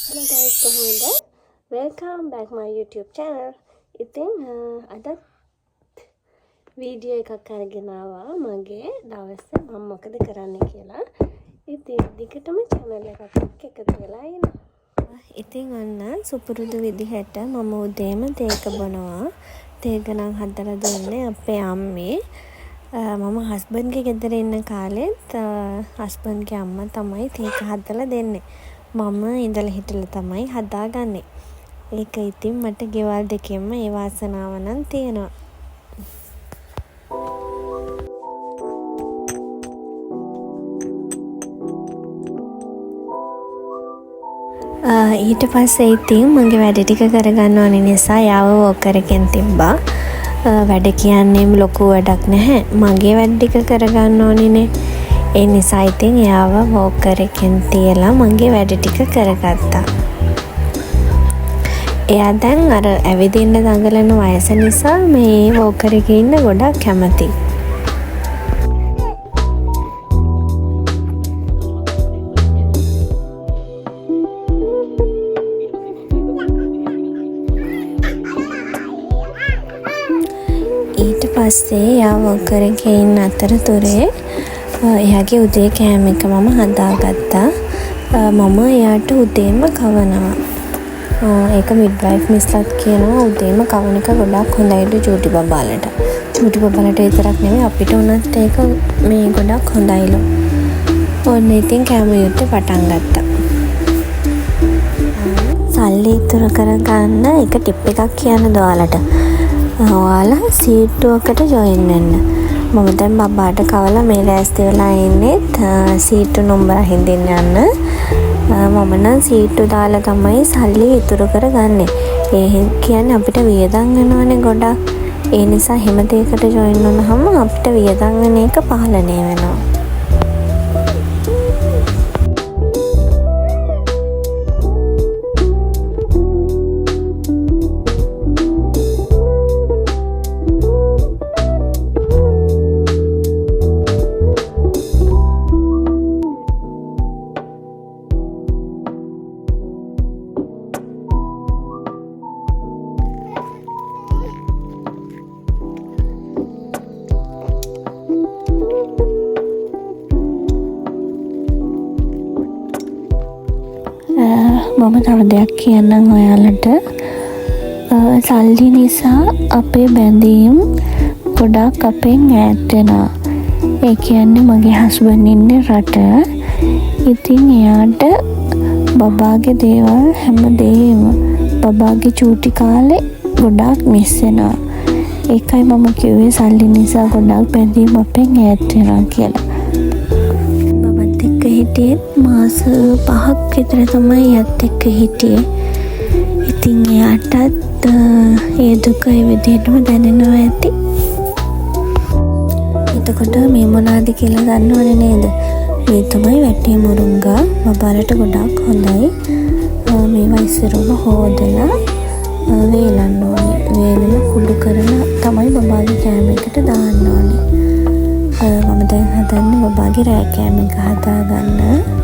Hello guys, කොහොමද? Welcome back my YouTube channel. ඉතින් අද වීඩියෝ එකක් අරගෙන ආවා මගේ දවසේ මම මොකද කරන්න කියලා. ඉතින් දිගටම channel එකත් එකතු වෙලා ඉන්න. ඉතින් අන්න සුපුරුදු විදිහට මම උදේම තේක බොනවා. තේක නම් හදලා දුන්නේ අපේ අම්මේ. මම හස්බන්ඩ්ගේ ගෙදර ඉන්න කාලෙත් හස්බන්ඩ්ගේ අම්මා තමයි තේක හදලා දෙන්නේ. මම ඉඳලා හිටලා තමයි හදාගන්නේ. ඒක ඉතින් මට ගෙවල් දෙකෙන්ම ඒ වාසනාව නම් තියෙනවා. ඊට පස්සේ ඉතින් මගේ වැඩ ටික කරගන්න ඕනේ නිසා යාව වෝකර් එකෙන් තිබ්බා. වැඩ කියන්නේ ලොකු වැඩක් නැහැ. මගේ වැඩ ටික කරගන්න ඕනේනේ. ඒ නිසා ඉතින් එයාව වෝකර් එකෙන් තියලා මගේ වැඩ ටික කරගත්තා. එයා දැන් අර ඇවිදින්න දඟලන වයස නිසා මේ වෝකර් එකේ ඉන්න ගොඩක් කැමතියි. ඊට පස්සේ එයා වෝකර් එකේ ඉන්න අතරතුරේ එයාගේ උදේ කෑම එක මම හදාගත්තා. මම එයාට උදේම කවනවා. ඒක මිඩ්වයිෆ් මිස්ලත් කියනවා උදේම කවන එක ගොඩක් හොඳයිලු චූටි බබාලට. චූටි බබාලට විතරක් නෙමෙයි අපිට උනත් ඒක මේ ගොඩක් හොඳයිලු. ඔන්න ඉතින් කෑම යුත්තේ පටන් ගත්තා. සල්ලි ඉතුරු කරගන්න එක ටිප් එකක් කියන්න ඔයාලට. ඔයාලා සීට්ටුවකට ජොයින් වෙන්න. මම දැන් බබාට කවලා මේ ලෑස්ති වෙලා ඉන්නෙත් සීට්ටු නම්බර හින්දින් යන්න. මම නම් සීට්ටු දාලා තමයි සල්ලි ඉතුරු කරගන්නේ. ඒ කියන්නේ අපිට වියදම් වෙනවනේ ගොඩක්. ඒ නිසා හැම දෙයකට ජොයින් වුණාම අපිට වියදම් වෙන එක පාලනය වෙනවා. මම තව දෙයක් කියන්නම් ඔයාලට. සල්ලි නිසා අපේ බැඳීම් ගොඩක් අපෙන් ඈත් වෙනවා. ඒ කියන්නේ මගේ හස්බන්ඩ් ඉන්නේ රට. ඉතින් එයාට බබාගේ දේවල් හැමදේම බබාගේ චූටි කාලේ ගොඩක් මිස් වෙනවා. ඒකයි මම කිව්වේ සල්ලි නිසා ගොඩක් බැඳීම් අපෙන් ඈත් වෙනවා කියලා. හිටියෙත් මාස 5ක් විතර තමයි එයත් එක්ක හිටියේ. ඉතින් එයාටත් ඒ දුක ඒ විදිහටම දැනෙනවා ඇති. එතකොට මේ මොනවාද කියලා ගන්න ඕනේ නේද? මේ තමයි වැටේ මුරුංගා. බබාලට ගොඩක් හොඳයි. මේවා ඉස්සරම හොදලා වේලන්න ඕනේ. වේලලා කුඩු කරලා තමයි බබාගේ කෑම එකට දාන්න ඕනේ. මම දැන් හදන්නේ බබාගේ රෑ කෑම එක හදාගන්න.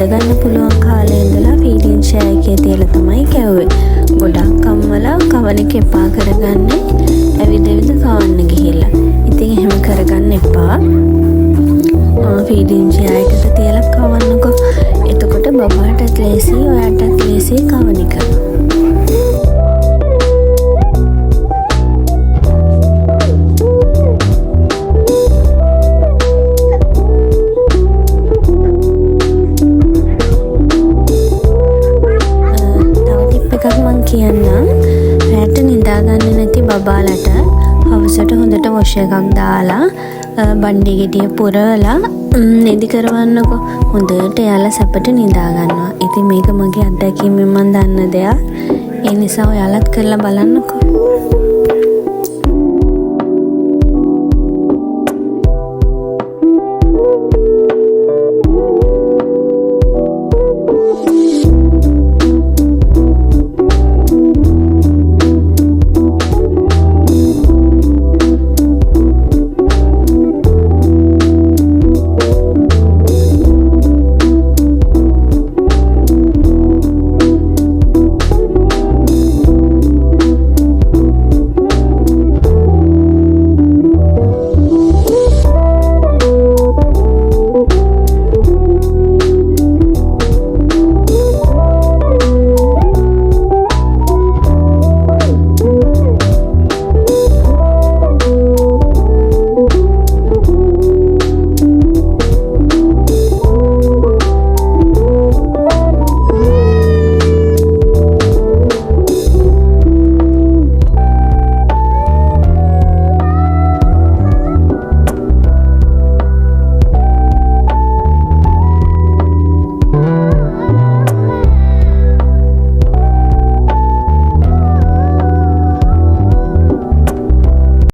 ඉඳගන්න පුළුවන් කාලේ ඉඳලා ෆීඩින් ෂෙයා එකේ තියලා තමයි කැව්වේ. ගොඩක් අම්මලා කවන එක එපා කරගන්නේ ඇවිද කවන්න ගිහිල්ලා. ඉතින් එහෙම කරගන්න එපා. ෆීඩින් ෂෙයා එකට තියලා කවන්නකෝ. එතකොට බබාටත් ලේසි, ඔයාටත් ලේසි කවන එක. කියන්නම් රැට නිදාගන්න නැති බබාලට හවසට හොඳට වොෂ් එකක් දාලා බණ්ඩි ගෙඩිය පුරවලා නිදි කරවන්නකො. හොඳට එයාලා සැපට නිදා ගන්නවා. ඉතින් මේක මගේ අත්දැකීමෙන් මම දන්න දෙයක්. ඒ නිසා ඔයාලත් කරලා බලන්නකෝ.